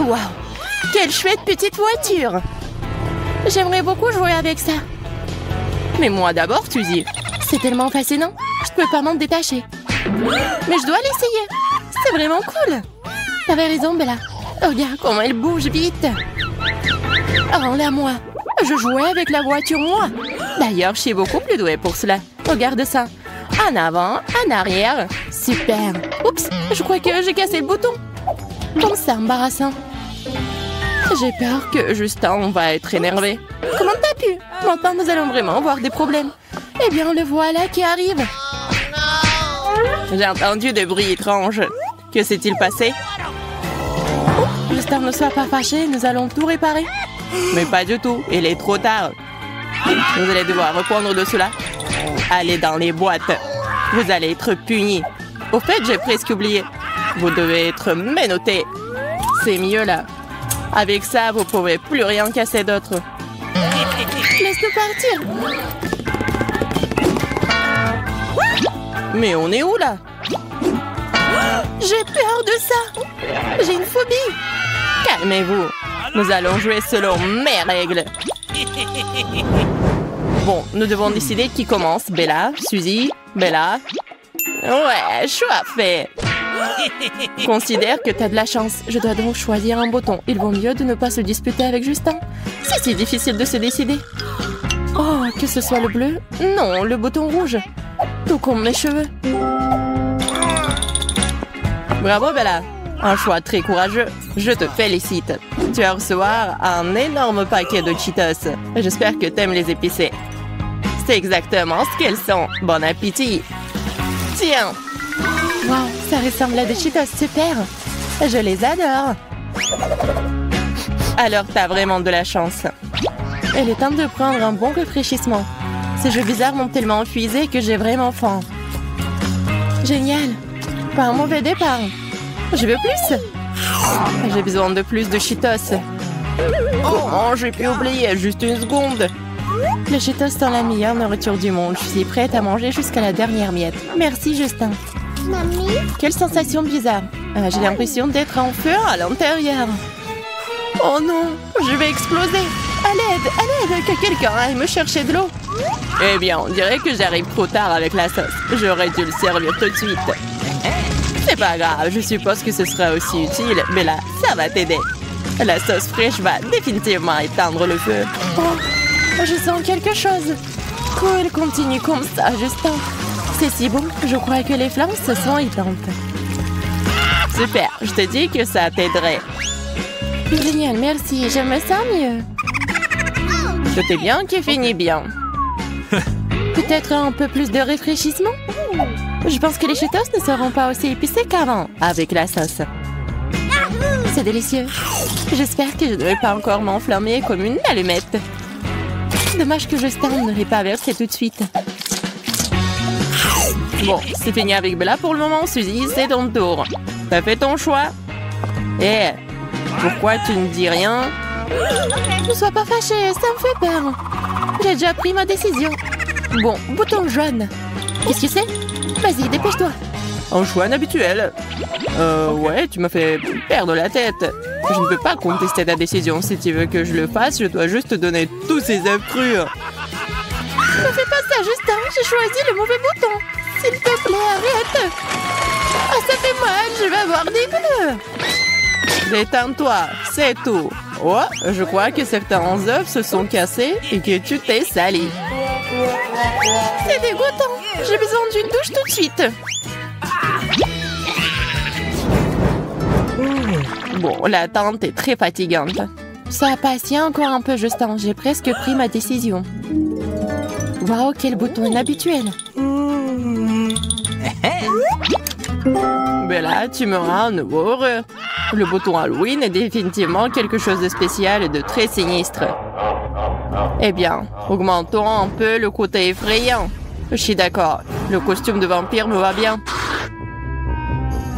Waouh! Quelle chouette petite voiture! J'aimerais beaucoup jouer avec ça. Mais moi d'abord, Suzy. C'est tellement fascinant. Je ne peux pas m'en détacher. Mais je dois l'essayer. C'est vraiment cool. T'avais raison, Bella. Regarde comment elle bouge vite. Rends-la moi. Je jouais avec la voiture, moi. D'ailleurs, je suis beaucoup plus douée pour cela. Regarde ça. En avant, en arrière. Super. Oups, je crois que j'ai cassé le bouton. Comme ça, embarrassant. J'ai peur que Justin va être énervé. Comment t'as pu? Maintenant, nous allons vraiment avoir des problèmes. Eh bien, le voilà qui arrive. J'ai entendu des bruits étranges. Que s'est-il passé? Oh, Justin, ne sois pas fâché, nous allons tout réparer. Mais pas du tout, il est trop tard. Vous allez devoir reprendre de cela. Allez dans les boîtes. Vous allez être punis. Au fait, j'ai presque oublié. Vous devez être menottés. C'est mieux là. Avec ça, vous ne pouvez plus rien casser d'autre. Laisse-nous partir. Mais on est où là? J'ai peur de ça. J'ai une phobie. Calmez-vous. Nous allons jouer selon mes règles. Bon, nous devons décider qui commence. Bella, Suzy, Bella. Ouais, choix fait. Considère que t'as de la chance. Je dois donc choisir un bouton. Il vaut mieux de ne pas se disputer avec Justin. C'est si difficile de se décider. Oh, que ce soit le bleu. Non, le bouton rouge. Tout comme mes cheveux. Bravo, Bella. Un choix très courageux. Je te félicite. Tu vas recevoir un énorme paquet de Cheetos. J'espère que t'aimes les épicés. C'est exactement ce qu'elles sont. Bon appétit. Tiens. Wow, ça ressemble à des Cheetos super. Je les adore. Alors, t'as vraiment de la chance. Il est temps de prendre un bon rafraîchissement. Ces jeux bizarres m'ont tellement épuisé que j'ai vraiment faim. Génial. Pas un mauvais départ. Je veux plus. J'ai besoin de plus de Cheetos. Comment j'ai pu oublier? Juste une seconde. Les Cheetos sont la meilleure nourriture du monde. Je suis prête à manger jusqu'à la dernière miette. Merci, Justin. Mamie? Quelle sensation bizarre. J'ai l'impression d'être en feu à l'intérieur. Oh non, je vais exploser. À l'aide, que quelqu'un aille me chercher de l'eau. Eh bien, on dirait que j'arrive trop tard avec la sauce. J'aurais dû le servir tout de suite. C'est pas grave, je suppose que ce sera aussi utile, mais là, ça va t'aider. La sauce fraîche va définitivement éteindre le feu. Oh, je sens quelque chose. Cool, continue comme ça, Justin. C'est si bon, je crois que les flammes se sont éteintes. Super, je te dis que ça t'aiderait. Génial, merci, je me sens mieux. Tout est bien qui finit bien. Peut-être un peu plus de rafraîchissement? Je pense que les Cheetos ne seront pas aussi épicés qu'avant, avec la sauce. C'est délicieux. J'espère que je ne vais pas encore m'enflammer comme une allumette. Dommage que Justin ne l'ait pas versé tout de suite. Bon, c'est fini avec Bella pour le moment. Suzy, c'est ton tour. T'as fait ton choix. Eh, pourquoi tu ne dis rien? Ne sois pas fâché, ça me fait peur. J'ai déjà pris ma décision. Bon, bouton jaune. Qu'est-ce que c'est? Vas-y, dépêche-toi. Un choix inhabituel. Ouais, tu m'as fait perdre la tête. Je ne peux pas contester ta décision. Si tu veux que je le fasse, je dois juste te donner tous ces œufs crus. Ne fais pas ça, Justin. J'ai choisi le mauvais bouton. S'il te plaît, arrête. Ah, ça fait mal. Je vais avoir des bleus. Détends-toi, c'est tout. Oh, je crois que certains œufs se sont cassés et que tu t'es sali. C'est dégoûtant. J'ai besoin d'une douche tout de suite. Bon, l'attente est très fatigante. Ça patient encore un peu, Justin. J'ai presque pris ma décision. Waouh, quel bouton inhabituel. Bella, tu me rends un nouveau heureux. Le bouton Halloween est définitivement quelque chose de spécial et de très sinistre. Eh bien, augmentons un peu le côté effrayant. Je suis d'accord. Le costume de vampire me va bien.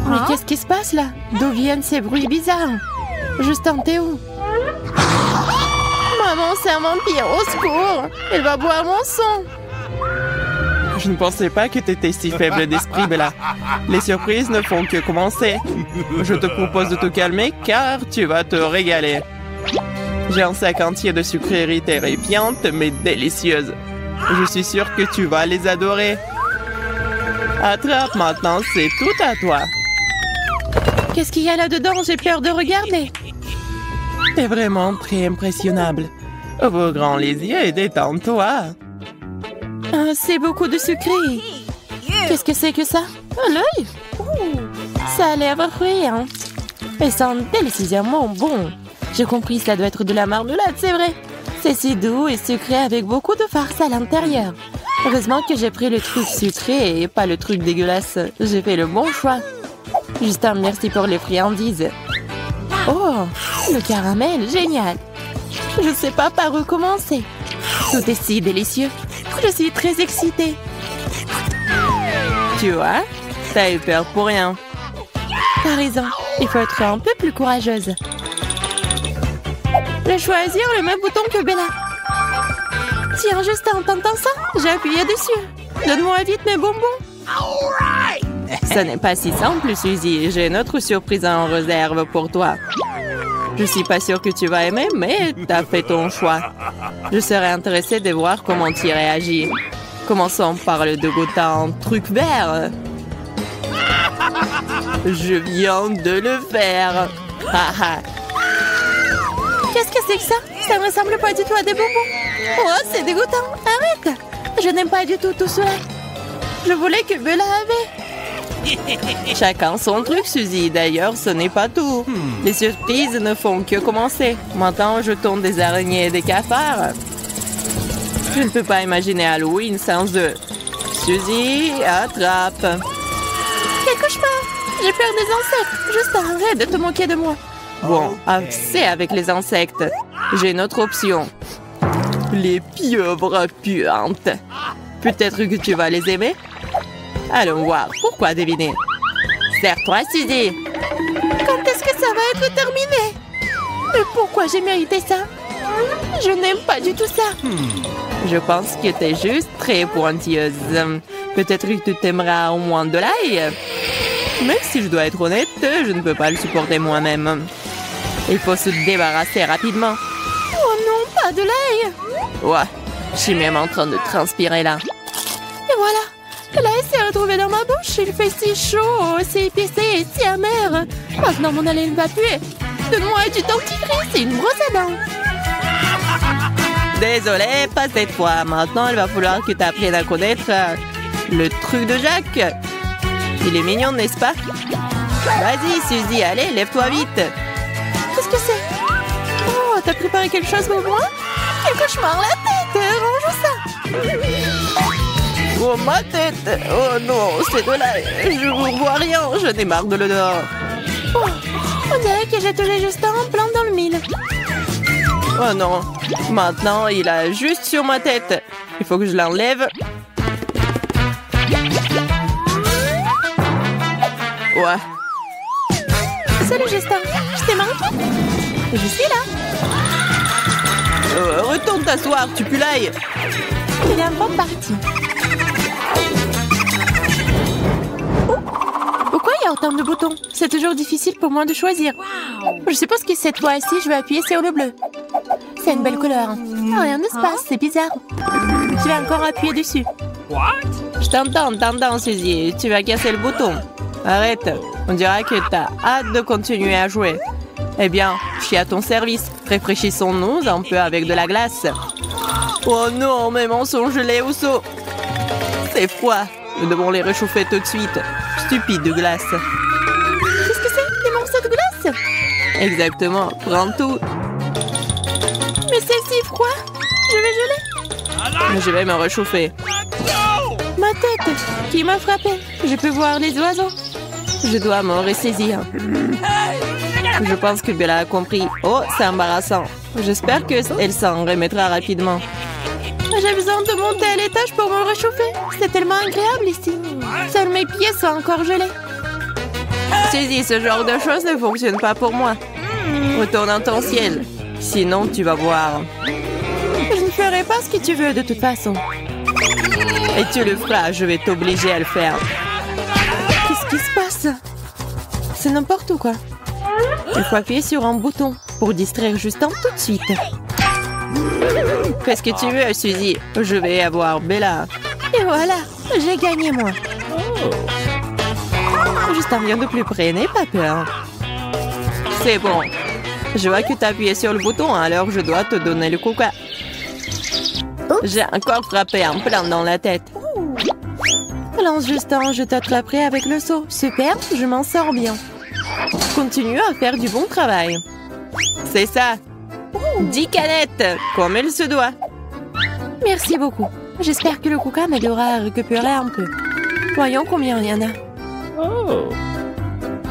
Mais qu'est-ce qui se passe là? D'où viennent ces bruits bizarres? Justin, t'es où? Maman, c'est un vampire, au secours! Il va boire mon sang! Je ne pensais pas que tu étais si faible d'esprit, Bella. Les surprises ne font que commencer. Je te propose de te calmer car tu vas te régaler. J'ai un sac entier de sucreries terrifiantes mais délicieuses. Je suis sûre que tu vas les adorer. Attrape maintenant, c'est tout à toi. Qu'est-ce qu'il y a là-dedans? J'ai peur de regarder. C'est vraiment très impressionnable. Ouvre grand les yeux et détends-toi. C'est beaucoup de sucreries. Qu'est-ce que c'est que ça? L'œil? Ça a l'air effrayant. Elles sentent délicieusement bon. J'ai compris, ça doit être de la marmelade, c'est vrai. C'est si doux et sucré avec beaucoup de farce à l'intérieur. Heureusement que j'ai pris le truc sucré et pas le truc dégueulasse. J'ai fait le bon choix. Justin, merci pour les friandises. Oh, le caramel, génial. Je ne sais pas par où commencer. Tout est si délicieux. Je suis très excitée. Tu vois, t'as eu peur pour rien. T'as raison, il faut être un peu plus courageuse. Je vais choisir le même bouton que Bella. Tiens, Justin, t'entends ça? J'ai appuyé dessus. Donne-moi vite mes bonbons. Ce n'est pas si simple, Suzy. J'ai une autre surprise en réserve pour toi. Je suis pas sûre que tu vas aimer, mais t'as fait ton choix. Je serais intéressée de voir comment tu réagis. Commençons par le dégoûtant truc vert. Je viens de le faire. Qu'est-ce que c'est que ça? Ça ne ressemble pas du tout à des bonbons. Oh, c'est dégoûtant. Arrête. Je n'aime pas du tout cela. Je voulais que Bella avait. Chacun son truc, Suzy. D'ailleurs, ce n'est pas tout. Les surprises ne font que commencer. Maintenant, je tourne des araignées et des cafards. Je ne peux pas imaginer Halloween sans eux. Suzy, attrape. Quel cauchemar! J'ai peur des insectes. Juste arrête de te moquer de moi. Bon, assez avec les insectes. J'ai une autre option. Les pieuvres puantes. Peut-être que tu vas les aimer? Allons voir. Pourquoi deviner? Serre-toi, Suzy. Quand est-ce que ça va être terminé? Mais pourquoi j'ai mérité ça? Je n'aime pas du tout ça. Je pense que t'es juste très pointilleuse. Peut-être que tu t'aimeras au moins de l'ail. Mais si je dois être honnête, je ne peux pas le supporter moi-même. Il faut se débarrasser rapidement. Oh non, pas de l'ail. Ouais, je suis même en train de transpirer là. Et voilà. L'ail s'est retrouvé dans ma bouche. Il fait si chaud, c'est épicé et si amer. Maintenant, mon haleine va puer. Donne-moi du dentifrice et une brosse à dents. Désolée, pas cette fois. Maintenant, il va falloir que tu apprennes à connaître le truc de Jacques. Il est mignon, n'est-ce pas? Vas-y, Suzy, allez, lève-toi vite. Qu'est-ce que c'est? Oh, t'as préparé quelque chose pour moi? Quel cauchemar, la tête! Range ça! Oh, ma tête! Oh non, c'est de l'ail. Je ne vois rien, je n'ai marre de l'odeur. Oh, on dirait que j'ai touché Justin en plein dans le mille. Oh non, maintenant il a juste sur ma tête. Il faut que je l'enlève. Ouais. Salut Justin, je t'ai manqué. Je suis là. Retourne t'asseoir, tu pues l'ail. Il est un bon parti. Pourquoi il y a autant de boutons? C'est toujours difficile pour moi de choisir. Je suppose que cette fois-ci, je vais appuyer sur le bleu. C'est une belle couleur. Rien ne se passe, c'est bizarre. Tu vas encore appuyer dessus. Je t'entends, Suzy. Tu vas casser le bouton. Arrête. On dirait que t'as hâte de continuer à jouer. Eh bien, je suis à ton service. Rafraîchissons-nous un peu avec de la glace. Oh non, mes mains sont gelées au seau. C'est froid. Nous devons les réchauffer tout de suite. Stupide de glace. Qu'est-ce que c'est? Des morceaux de glace? Exactement. Prends tout. Mais c'est si froid. Je vais geler. Je vais me réchauffer. Ma tête. Qui m'a frappé? Je peux voir les oiseaux. Je dois me ressaisir. Je pense que Bella a compris. Oh, c'est embarrassant. J'espère qu'elle s'en remettra rapidement. J'ai besoin de monter à l'étage pour me réchauffer. C'est tellement agréable ici. Seuls mes pieds sont encore gelés. Suzy, ce genre de choses ne fonctionne pas pour moi. Retourne dans ton ciel. Sinon, tu vas voir. Je ne ferai pas ce que tu veux de toute façon. Et tu le feras, je vais t'obliger à le faire. Qu'est-ce qui se passe? C'est n'importe quoi. Il faut appuyer sur un bouton pour distraire Justin tout de suite. Qu'est-ce que tu veux, Suzy? Je vais avoir Bella. Et voilà, j'ai gagné moi. Justin vient de plus près, n'aie pas peur. C'est bon. Je vois que tu as appuyé sur le bouton, alors je dois te donner le coca. J'ai encore frappé en plein dans la tête. Lance Justin, je t'attraperai avec le seau. Super, je m'en sors bien. Continue à faire du bon travail. C'est ça. 10 canettes, comme il se doit. Merci beaucoup. J'espère que le coca m'aidera à récupérer un peu. Voyons combien il y en a. Oh.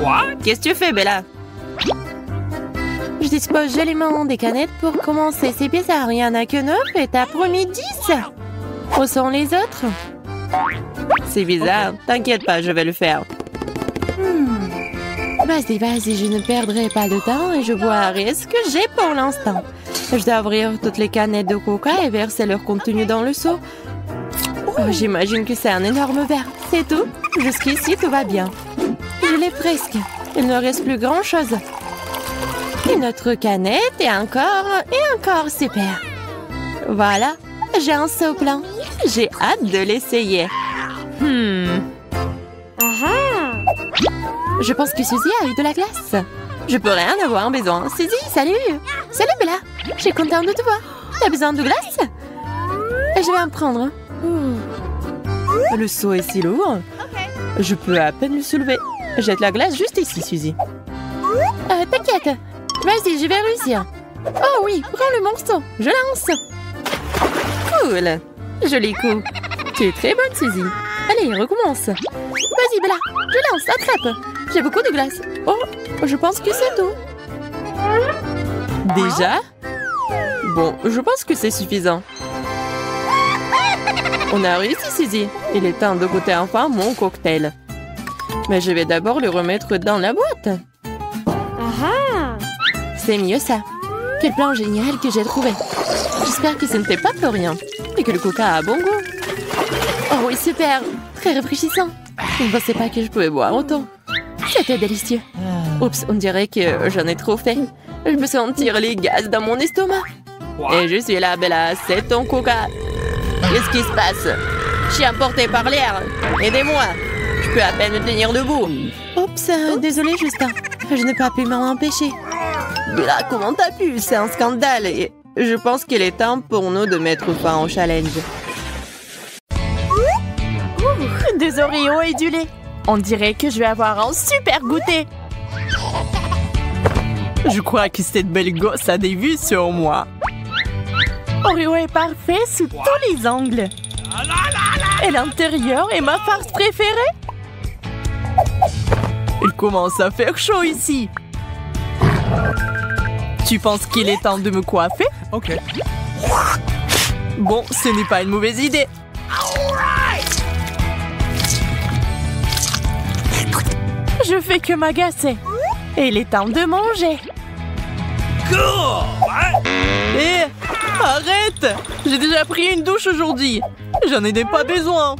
What? Qu'est-ce que tu fais, Bella? Je dispose joliment des canettes pour commencer. C'est bizarre, il n'y en a que 9 et t'as promis 10. Où sont les autres? C'est bizarre. T'inquiète pas, je vais le faire. Vas-y, vas-y, je ne perdrai pas de temps et je boirai ce que j'ai pour l'instant. Je dois ouvrir toutes les canettes de coca et verser leur contenu dans le seau. Oh, j'imagine que c'est un énorme verre. C'est tout. Jusqu'ici, tout va bien. Je l'ai presque. Il ne reste plus grand-chose. Une autre canette et encore, super. Voilà, j'ai un seau plein. J'ai hâte de l'essayer. Je pense que Suzy a eu de la glace. Je pourrais en avoir besoin. Suzy, salut. Salut Bella. Je suis contente de te voir. T'as besoin de glace? Je vais en prendre. Le seau est si lourd. Je peux à peine le soulever. Jette la glace juste ici, Suzy. T'inquiète. Vas-y, je vais réussir. Oh oui, prends le morceau. Je lance. Cool. Joli coup. Tu es très bonne, Suzy. Allez, recommence. Vas-y, Bella. Je lance, attrape. J'ai beaucoup de glace. Oh, je pense que c'est tout. Déjà? Bon, je pense que c'est suffisant. On a réussi, Suzy. Il est temps de goûter enfin mon cocktail. Mais je vais d'abord le remettre dans la boîte. C'est mieux ça. Quel plan génial que j'ai trouvé. J'espère que ce n'était pas pour rien. Et que le coca a bon goût. Oh oui, super. Très rafraîchissant. Je ne pensais pas que je pouvais boire autant. C'était délicieux. Oups, on dirait que j'en ai trop fait. Je me sens sentir les gaz dans mon estomac. Et je suis là, Bella. C'est ton coca. Qu'est-ce qui se passe? Je suis emportée par l'air. Aidez-moi. Je peux à peine me tenir debout. Oups, désolé, Justin. Je n'ai pas pu m'en empêcher. Bella, comment t'as pu? C'est un scandale. Et je pense qu'il est temps pour nous de mettre fin au challenge. Des Oreos et du lait. On dirait que je vais avoir un super goûter. Je crois que cette belle gosse a des vues sur moi. Oreo est parfait sous tous les angles. Et l'intérieur est ma farce préférée. Il commence à faire chaud ici. Tu penses qu'il est temps de me coiffer? Ok. Bon, ce n'est pas une mauvaise idée. Je fais que m'agacer. Et il est temps de manger. Hé, arrête! J'ai déjà pris une douche aujourd'hui. J'en ai pas besoin.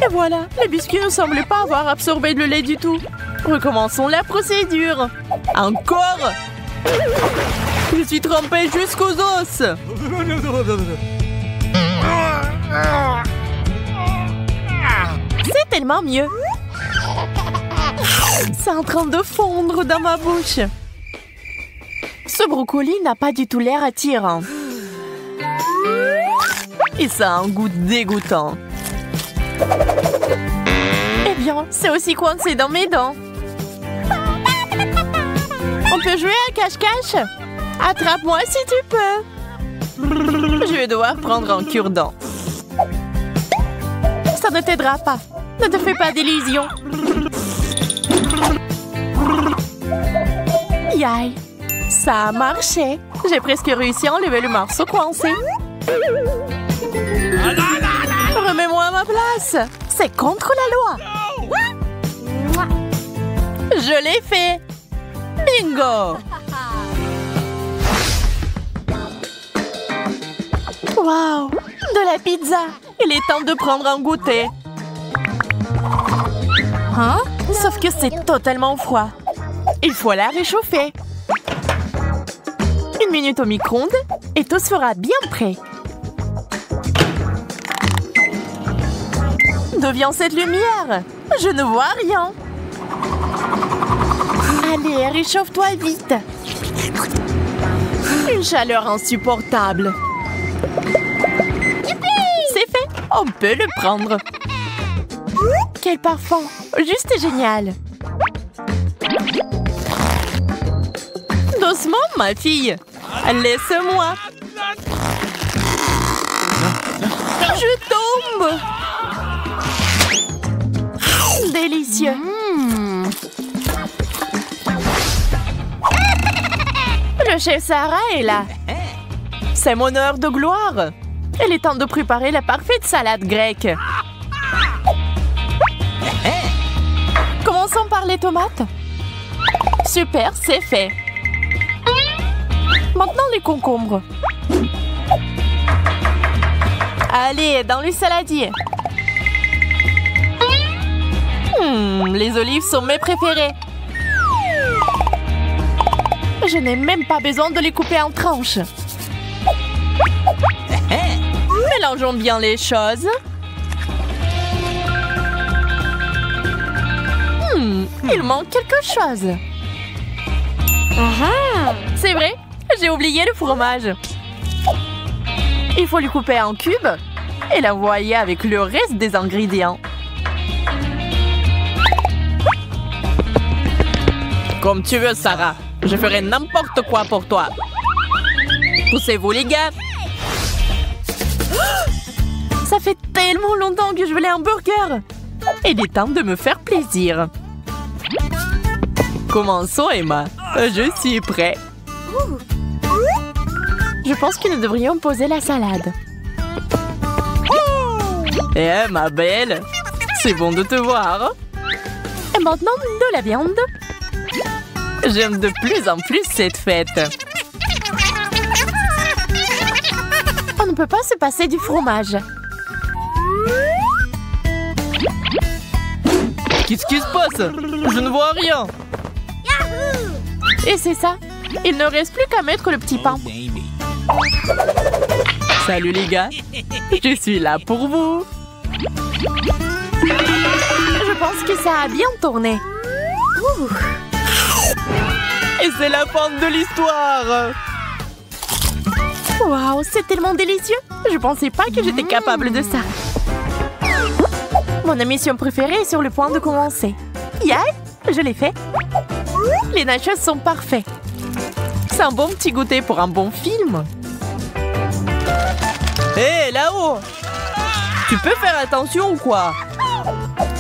Et voilà, les biscuits ne semblent pas avoir absorbé le lait du tout. Recommençons la procédure. Encore? Je suis trempée jusqu'aux os. C'est tellement mieux. C'est en train de fondre dans ma bouche. Ce brocoli n'a pas du tout l'air attirant. Et ça a un goût dégoûtant. Eh bien, c'est aussi coincé dans mes dents. On peut jouer à cache-cache? Attrape-moi si tu peux. Je vais devoir prendre un cure-dent. Ça ne t'aidera pas. Ne te fais pas d'illusions. Yaï, ça a marché. J'ai presque réussi à enlever le morceau coincé. Remets-moi à ma place. C'est contre la loi. Je l'ai fait. Bingo. Waouh, De la pizza. Il est temps de prendre un goûter. Hein? Sauf que c'est totalement froid. Il faut la réchauffer. 1 minute au micro-ondes et tout sera bien prêt. D'où vient cette lumière? Je ne vois rien. Allez, réchauffe-toi vite. Une chaleur insupportable. C'est fait. On peut le prendre. Quel parfum. Juste génial. Doucement, ma fille. Laisse-moi. Je tombe. Délicieux. Le chef Sarah est là. C'est mon heure de gloire. Il est temps de préparer la parfaite salade grecque. Commençons par les tomates. Super, c'est fait. Maintenant les concombres. Allez, dans le saladier. Les olives sont mes préférées. Je n'ai même pas besoin de les couper en tranches. Mélangeons bien les choses. Il manque quelque chose. C'est vrai, j'ai oublié le fromage. Il faut le couper en cubes et l'envoyer avec le reste des ingrédients. Comme tu veux, Sarah. Je ferai n'importe quoi pour toi. Poussez-vous, les gars. Ça fait tellement longtemps que je voulais un burger. Il est temps de me faire plaisir. Commençons, Emma. Je suis prêt. Je pense que nous devrions poser la salade. Eh, ma belle. C'est bon de te voir. Et maintenant, de la viande. J'aime de plus en plus cette fête. On ne peut pas se passer du fromage. Qu'est-ce qui se passe? Je ne vois rien. Et c'est ça. Il ne reste plus qu'à mettre le petit pain. Salut les gars. Je suis là pour vous. Je pense que ça a bien tourné. Et c'est la fin de l'histoire. Waouh, c'est tellement délicieux. Je pensais pas que j'étais capable de ça. Mon émission préférée est sur le point de commencer. Yeah, je l'ai fait. Les nachos sont parfaits. C'est un bon petit goûter pour un bon film. Hé, là-haut! Tu peux faire attention ou quoi?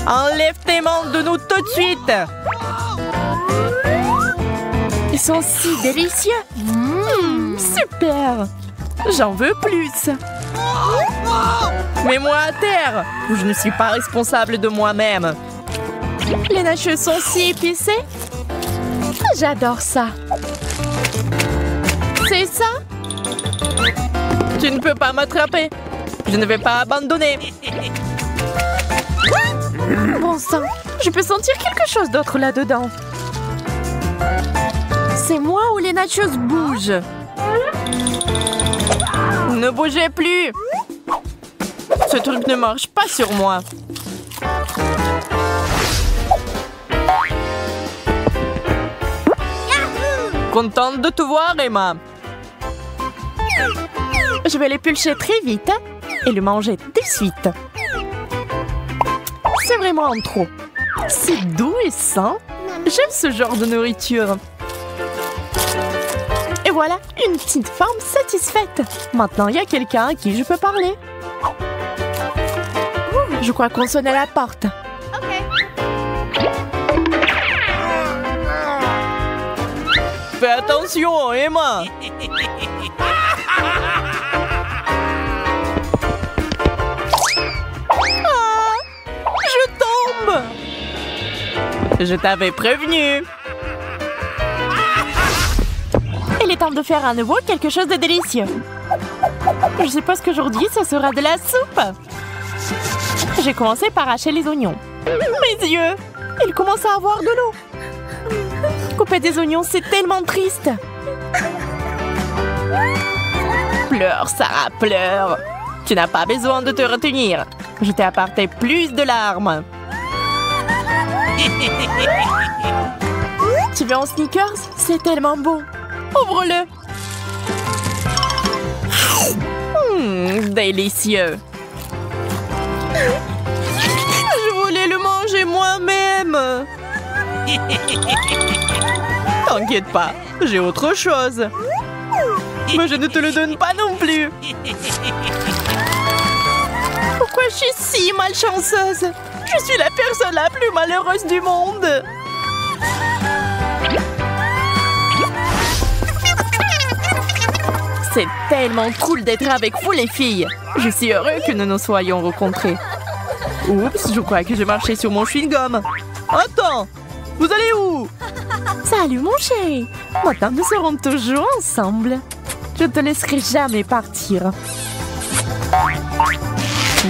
Enlève tes mains de nous tout de suite! Ils sont si délicieux! Super! J'en veux plus! Mets-moi à terre! Je ne suis pas responsable de moi-même! Les nachos sont si épicés! J'adore ça! C'est ça? Tu ne peux pas m'attraper! Je ne vais pas abandonner! Bon sang! Je peux sentir quelque chose d'autre là-dedans! C'est moi ou les nachos bougent? Ne bougez plus! Ce truc ne marche pas sur moi! Contente de te voir, Emma! Je vais l'épulcher très vite et le manger de suite. C'est vraiment en trop. C'est doux et sain. J'aime ce genre de nourriture. Et voilà, une petite femme satisfaite. Maintenant, il y a quelqu'un à qui je peux parler. Je crois qu'on sonne à la porte. Fais attention, Emma! Ah, je tombe! Je t'avais prévenu! Il est temps de faire à nouveau quelque chose de délicieux. Je suppose qu'aujourd'hui, ce sera de la soupe. J'ai commencé par hacher les oignons. Mes yeux! Ils commencent à avoir de l'eau. Couper des oignons, c'est tellement triste. Pleure, Sarah, pleure. Tu n'as pas besoin de te retenir. Je t'ai apporté plus de larmes. Tu veux un Snickers? C'est tellement bon. Ouvre-le. Délicieux. Je voulais le manger moi-même. T'inquiète pas, j'ai autre chose. Mais je ne te le donne pas non plus. Pourquoi je suis si malchanceuse? Je suis la personne la plus malheureuse du monde. C'est tellement cool d'être avec vous les filles. Je suis heureux que nous nous soyons rencontrés. Oups, je crois que j'ai marché sur mon chewing-gum. Attends, vous allez où? Salut mon chéri. Maintenant nous serons toujours ensemble. Je ne te laisserai jamais partir.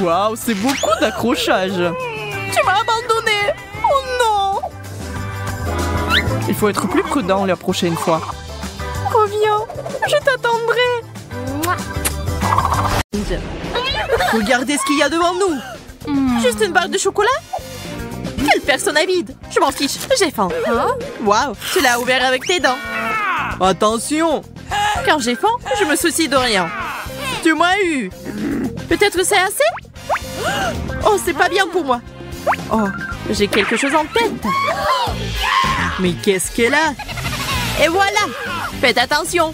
Waouh, c'est beaucoup d'accrochage. Tu m'as abandonné. Oh non. Il faut être plus prudent la prochaine fois. Reviens, je t'attendrai. Regardez ce qu'il y a devant nous. Juste une barre de chocolat? Quelle personne avide. Je m'en fiche, j'ai faim. Waouh, tu l'as ouvert avec tes dents. Attention. Quand j'ai faim, je me soucie de rien. Tu m'as eu. Peut-être c'est assez? Oh, c'est pas bien pour moi. Oh, j'ai quelque chose en tête. Mais qu'est-ce qu'elle a? Et voilà. Faites attention.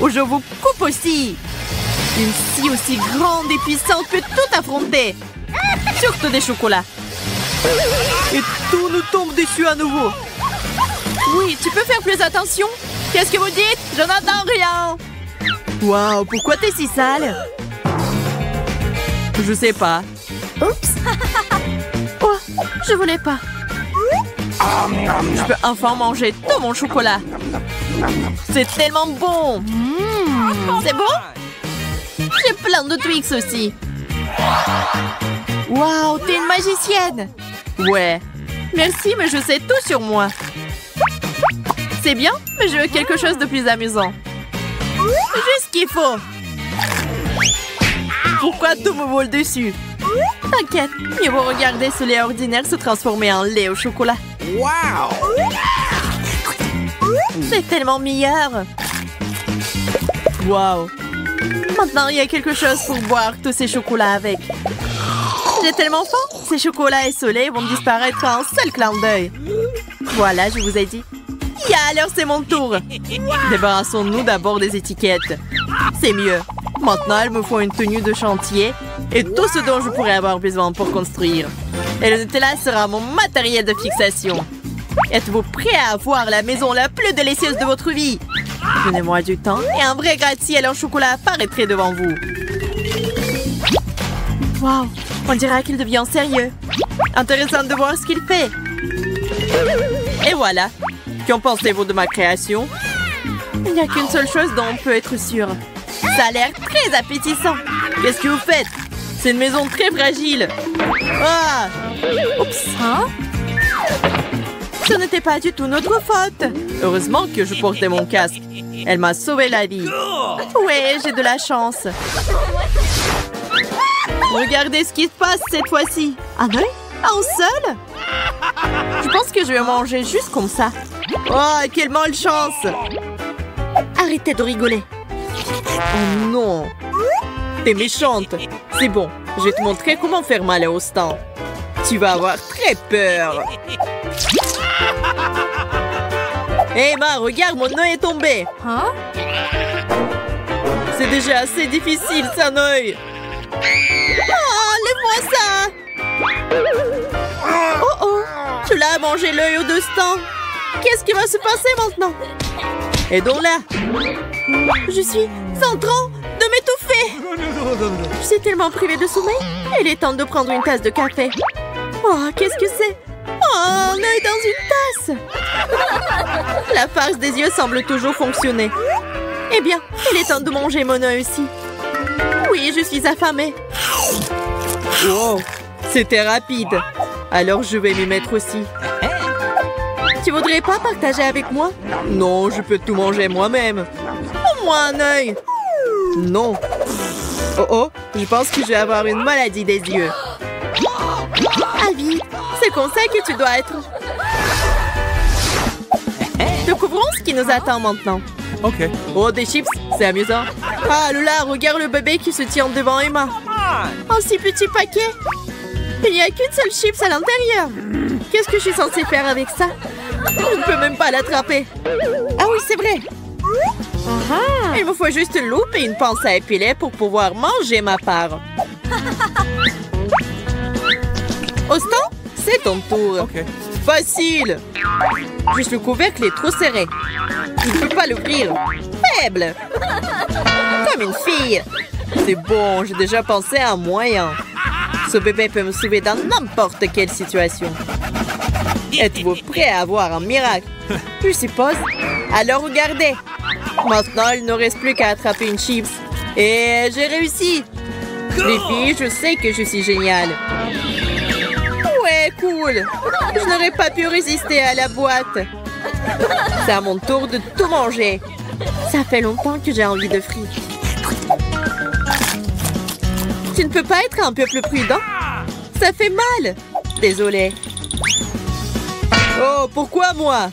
Ou je vous coupe aussi. Une scie aussi grande et puissante peut tout affronter. Surtout des chocolats. Et tout nous tombe dessus à nouveau. Oui, tu peux faire plus attention? Qu'est-ce que vous dites? Je n'entends rien. Waouh, pourquoi t'es si sale? Je sais pas. Oups. Oh, je voulais pas. Je peux enfin manger tout mon chocolat. C'est tellement bon. C'est bon? J'ai plein de Twix aussi. Waouh, t'es une magicienne. Ouais. Merci, mais je sais tout sur moi. C'est bien, mais je veux quelque chose de plus amusant. Juste ce qu'il faut. Pourquoi tout me vole dessus? T'inquiète, mieux vaut regarder ce lait ordinaire se transformer en lait au chocolat. Wow! C'est tellement meilleur. Wow. Maintenant, il y a quelque chose pour boire tous ces chocolats avec. J'ai tellement faim. Ces chocolats et ce lait vont disparaître en un seul clin d'œil. Voilà, je vous ai dit. Yeah, alors c'est mon tour. Débarrassons-nous d'abord des étiquettes. C'est mieux. Maintenant, il me faut une tenue de chantier et tout ce dont je pourrais avoir besoin pour construire. Et le Nutella sera mon matériel de fixation. Êtes-vous prêts à avoir la maison la plus délicieuse de votre vie? Donnez-moi du temps et un vrai gratte-ciel en chocolat apparaîtrait devant vous. Waouh, on dirait qu'il devient sérieux. Intéressant de voir ce qu'il fait. Et voilà. Qu'en pensez-vous de ma création? Il n'y a qu'une seule chose dont on peut être sûr. Ça a l'air très appétissant. Qu'est-ce que vous faites? C'est une maison très fragile. Ah! Oups! Hein? Ce n'était pas du tout notre faute. Heureusement que je portais mon casque. Elle m'a sauvé la vie. Ouais, j'ai de la chance. Regardez ce qui se passe cette fois-ci. Un œil? Un seul? Je pense que je vais manger juste comme ça. Oh, quelle malchance! Arrêtez de rigoler. Oh non! T'es méchante. C'est bon, je vais te montrer comment faire mal au stand. Tu vas avoir très peur. Hé, Ma, regarde, mon œil est tombé. Hein? C'est déjà assez difficile, ça, œil. Oh, enlève-moi ça. Oh oh, tu l'as mangé l'œil au destin. Qu'est-ce qui va se passer maintenant? Aidons-la. Je suis en train de m'étouffer. Je suis tellement privée de sommeil. Il est temps de prendre une tasse de café. Oh, qu'est-ce que c'est? Oh, un œil dans une tasse. La farce des yeux semble toujours fonctionner. Eh bien, il est temps de manger mon œil aussi. Oui, je suis affamée. Oh, c'était rapide. Alors je vais m'y mettre aussi. Tu voudrais pas partager avec moi? Non, je peux tout manger moi-même. Au moins un œil. Non. Oh oh, je pense que je vais avoir une maladie des yeux. Abby, c'est comme ça que tu dois être. Découvrons ce qui nous attend maintenant. OK. Oh, des chips, c'est amusant. Ah, Lola, regarde le bébé qui se tient devant Emma. Un si petit paquet. Il n'y a qu'une seule chips à l'intérieur. Qu'est-ce que je suis censée faire avec ça? Je ne peux même pas l'attraper. Ah oui, c'est vrai. Il me faut juste une loupe et une pince à épiler pour pouvoir manger ma part. Austin, c'est ton tour. OK. Facile. Juste le couvercle est trop serré. Je ne peux pas l'ouvrir. Faible. Comme une fille. C'est bon, j'ai déjà pensé à un moyen. Ce bébé peut me sauver dans n'importe quelle situation. Êtes-vous prêts à avoir un miracle? Je suppose. Alors regardez. Maintenant, il ne reste plus qu'à attraper une chips. Et j'ai réussi. Les filles, je sais que je suis géniale. Ouais, cool. Je n'aurais pas pu résister à la boîte. C'est à mon tour de tout manger. Ça fait longtemps que j'ai envie de frites. Tu ne peux pas être un peu plus prudent? Ça fait mal. Désolée. Oh, pourquoi moi?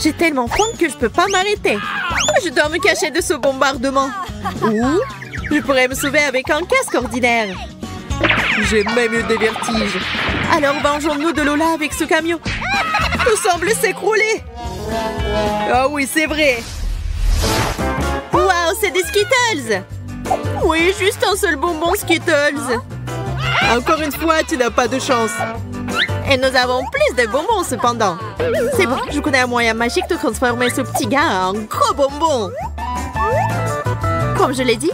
J'ai tellement faim que je peux pas m'arrêter. Je dois me cacher de ce bombardement. Ou je pourrais me sauver avec un casque ordinaire. J'ai même eu des vertiges. Alors vengeons-nous de Lola avec ce camion. Tout semble s'écrouler. Ah oui, c'est vrai. Waouh, c'est des Skittles. Oui, juste un seul bonbon Skittles. Encore une fois, tu n'as pas de chance. Et nous avons plus de bonbons cependant. C'est bon, je connais un moyen magique de transformer ce petit gars en gros bonbon. Comme je l'ai dit,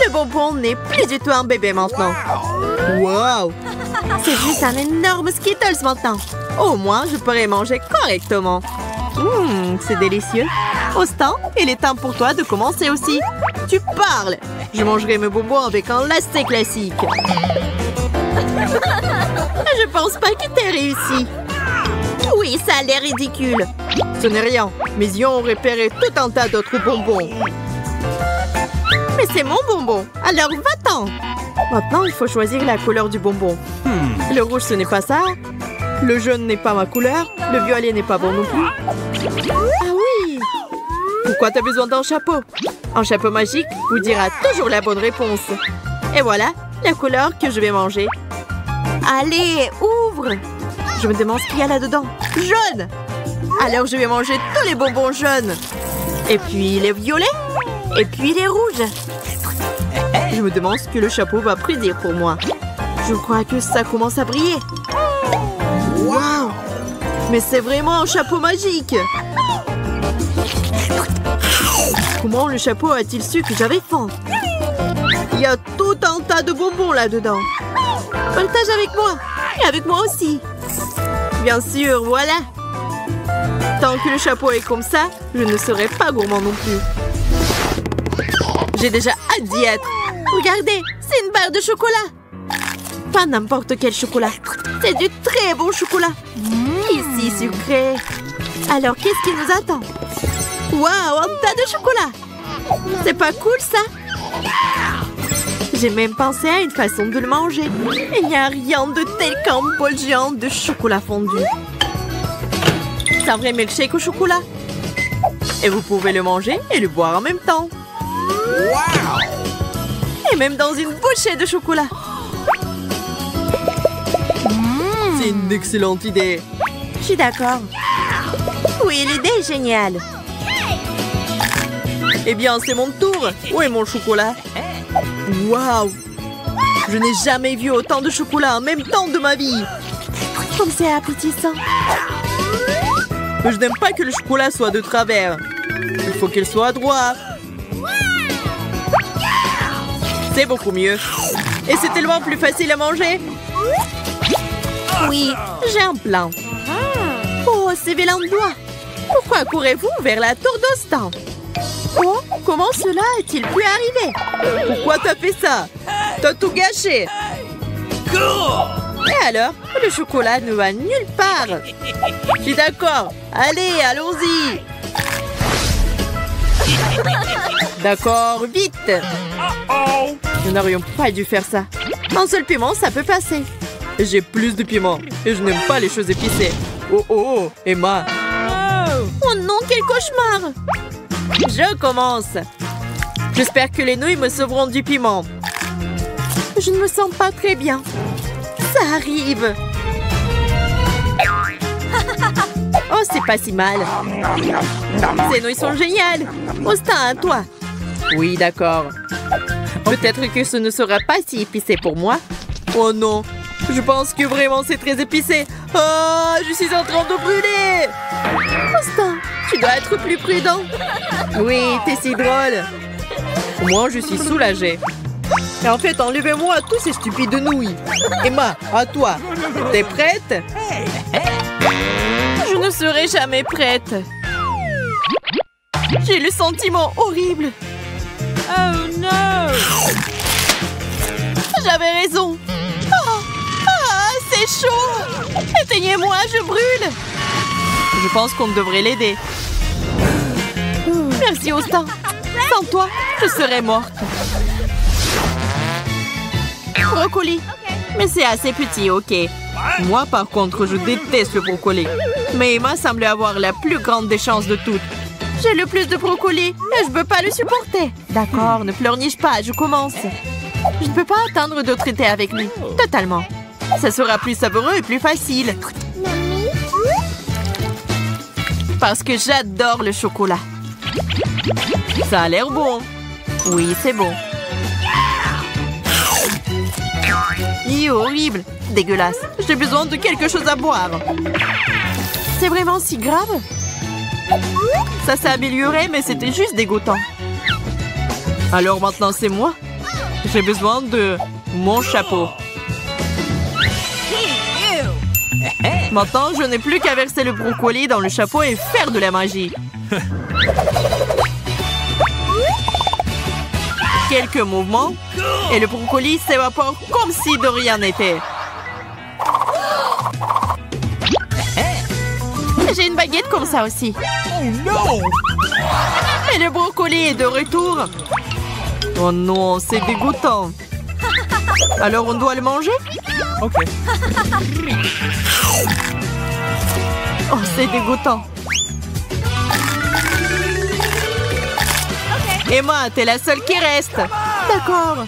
le bonbon n'est plus du tout un bébé maintenant. Wow! C'est juste un énorme Skittles maintenant. Au moins, je pourrai manger correctement. C'est délicieux. Austin, il est temps pour toi de commencer aussi. Tu parles! Je mangerai mes bonbons avec un lacet classique. Je pense pas que t'aies réussi. Oui, ça a l'air ridicule. Ce n'est rien. Mes yeux ont repéré tout un tas d'autres bonbons. Mais c'est mon bonbon. Alors va-t'en. Maintenant, il faut choisir la couleur du bonbon. Le rouge, ce n'est pas ça. Le jaune n'est pas ma couleur. Le violet n'est pas bon non plus. Ah oui! Pourquoi t'as besoin d'un chapeau? Un chapeau magique vous dira toujours la bonne réponse. Et voilà, la couleur que je vais manger. Allez, ouvre! Je me demande ce qu'il y a là-dedans. Jaune! Alors je vais manger tous les bonbons jaunes. Et puis les violets. Et puis les rouges. Je me demande ce que le chapeau va prédire pour moi. Je crois que ça commence à briller. Waouh! Mais c'est vraiment un chapeau magique! Comment le chapeau a-t-il su que j'avais faim? Il y a tout un tas de bonbons là-dedans. Partage avec moi. Et avec moi aussi. Bien sûr, voilà. Tant que le chapeau est comme ça, je ne serai pas gourmand non plus. J'ai déjà hâte d'y être. Regardez, c'est une barre de chocolat. Pas n'importe quel chocolat. C'est du très bon chocolat. Ici, sucré. Alors, qu'est-ce qui nous attend? Waouh, un tas de chocolat. C'est pas cool, ça? J'ai même pensé à une façon de le manger. Il n'y a rien de tel qu'un bol géant de chocolat fondu. C'est un vrai milkshake au chocolat. Et vous pouvez le manger et le boire en même temps. Wow! Et même dans une bouchée de chocolat. C'est une excellente idée. Je suis d'accord. Oui, l'idée est géniale. Eh bien, c'est mon tour. Où est mon chocolat? Waouh! Je n'ai jamais vu autant de chocolat en même temps de ma vie. Comme c'est appétissant. Je n'aime pas que le chocolat soit de travers. Il faut qu'il soit droit. C'est beaucoup mieux. Et c'est tellement plus facile à manger. Oui, j'ai un plan. Oh, c'est Vélandois. Pourquoi courez-vous vers la tour d'Austin? Oh, comment cela est-il pu arriver? Pourquoi t'as fait ça? T'as tout gâché. Et alors? Le chocolat ne va nulle part. Je suis d'accord. Allez, allons-y. D'accord, vite. Nous n'aurions pas dû faire ça. Un seul piment, ça peut passer. J'ai plus de piment et je n'aime pas les choses épicées. Oh oh, Emma. Oh non, quel cauchemar. Je commence. J'espère que les nouilles me sauveront du piment. Je ne me sens pas très bien. Ça arrive. Oh, c'est pas si mal. Ces nouilles sont géniales. Austin, à toi. Oui, d'accord. Peut-être que ce ne sera pas si épicé pour moi. Oh non, je pense que vraiment c'est très épicé. Oh, je suis en train de brûler. Austin, tu dois être plus prudent. Oui, t'es si drôle. Au moins, je suis soulagée. Et en fait, enlevez-moi tous ces stupides nouilles. Emma, à toi. T'es prête? Je ne serai jamais prête. J'ai le sentiment horrible. Oh non! J'avais raison. C'est chaud. Éteignez-moi, je brûle. Je pense qu'on devrait l'aider. Merci, Austin. Sans toi, je serais morte. Brocoli. Mais c'est assez petit, ok. Moi, par contre, je déteste le brocoli. Mais Emma semble avoir la plus grande des chances de toutes. J'ai le plus de brocoli et je ne peux pas le supporter. D'accord, ne pleurniche pas, je commence. Je ne peux pas attendre de traiter avec lui. Totalement. Ça sera plus savoureux et plus facile. Parce que j'adore le chocolat. Ça a l'air bon. Oui, c'est bon. Horrible. Dégueulasse. J'ai besoin de quelque chose à boire. C'est vraiment si grave? Ça s'est amélioré, mais c'était juste dégoûtant. Alors maintenant, c'est moi. J'ai besoin de mon chapeau. Maintenant, je n'ai plus qu'à verser le brocoli dans le chapeau et faire de la magie. Quelques mouvements et le brocoli s'évapore comme si de rien n'était. J'ai une baguette comme ça aussi. Oh non! Mais le brocoli est de retour. Oh non, c'est dégoûtant. Alors on doit le manger? Ok. Oh, c'est dégoûtant. Emma, t'es la seule qui reste. D'accord.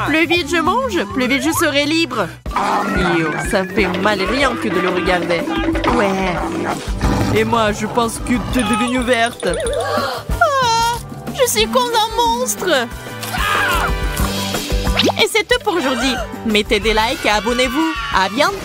Plus vite je mange, plus vite je serai libre. Yo, ça fait mal rien que de le regarder. Ouais. Emma, je pense que t'es devenue verte. Ah, je suis comme un monstre. Et c'est tout pour aujourd'hui. Mettez des likes et abonnez-vous. À bientôt.